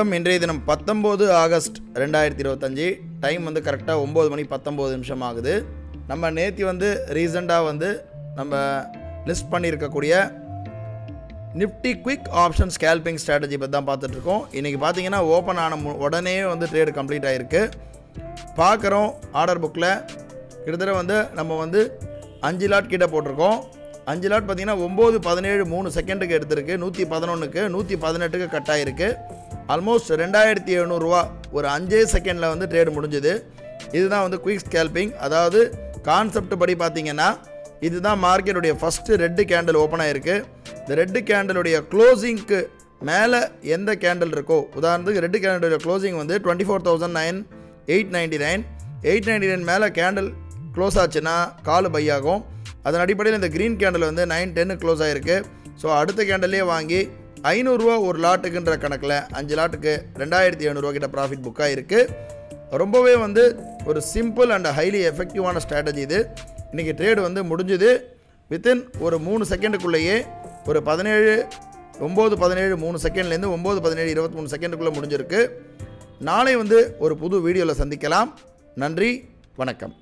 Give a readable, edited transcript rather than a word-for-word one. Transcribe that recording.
இன்றைய தினம் 19 August 2025 time வந்து கரெக்டாக 9 மணி 19 நிமிஷம் ஆகுது. நம்ம நேற்று வந்து ரீசெண்டாக வந்து நம்ம லிஸ்ட் பண்ணியிருக்கக்கூடிய Nifty quick option scalping strategy பற்றி தான் பார்த்துட்ருக்கோம். இன்றைக்கி பார்த்தீங்கன்னா ஓப்பன் ஆன உடனே வந்து ட்ரேடு கம்ப்ளீட் ஆகிருக்கு. பார்க்குறோம் ஆர்டர் புக்கில் கிட்டத்தட்ட வந்து நம்ம வந்து 5 லாட் கிட்ட போட்டிருக்கோம். 5 லாட் பார்த்திங்கன்னா 9:17 3 செகண்டுக்கு எடுத்திருக்கு. 111க்கு 118க்கு கட் ஆகிருக்கு. ஆல்மோஸ்ட் 2700 ரூபா ஒரு 5 செகண்டில் வந்து ட்ரேடு முடிஞ்சுது. இதுதான் வந்து குயிக் ஸ்கேல்பிங். அதாவது கான்செப்ட் படி பார்த்திங்கன்னா இதுதான் மார்க்கெட்டுடைய ஃபஸ்ட்டு ரெட்டு கேண்டில் ஓப்பன் ஆகிருக்கு. இந்த ரெட்டு கேண்டலுடைய க்ளோசிங்க்கு மேலே எந்த கேண்டில் இருக்கோ, உதாரணத்துக்கு ரெட்டு கேண்டலுடைய க்ளோசிங் வந்து 24,899 899 மேலே கேண்டில் க்ளோஸ் ஆச்சுன்னா கால் பை ஆகும். அதன் அடிப்படையில் இந்த க்ரீன் கேண்டில் வந்து 9:10 க்ளோஸ் ஆகிருக்கு. ஸோ அடுத்த கேண்டிலே வாங்கி 500 ரூபா ஒரு லாட்டுக்குன்ற கணக்கில் 5 லாட்டுக்கு 2700 ரூபா கிட்ட ப்ராஃபிட் புக் ஆகிருக்கு. ரொம்பவே வந்து ஒரு சிம்பிள் அண்ட் ஹைலி எஃபெக்டிவான ஸ்ட்ராட்டஜி இது. இன்றைக்கி ட்ரேடு வந்து முடிஞ்சுது. வித்தின் ஒரு 3 செகண்டுக்குள்ளேயே ஒரு 9:17 3 செகண்ட்லேருந்து 9:17 23 செகண்டுக்குள்ளே முடிஞ்சிருக்கு. நாளை வந்து ஒரு புது வீடியோவில் சந்திக்கலாம். நன்றி, வணக்கம்.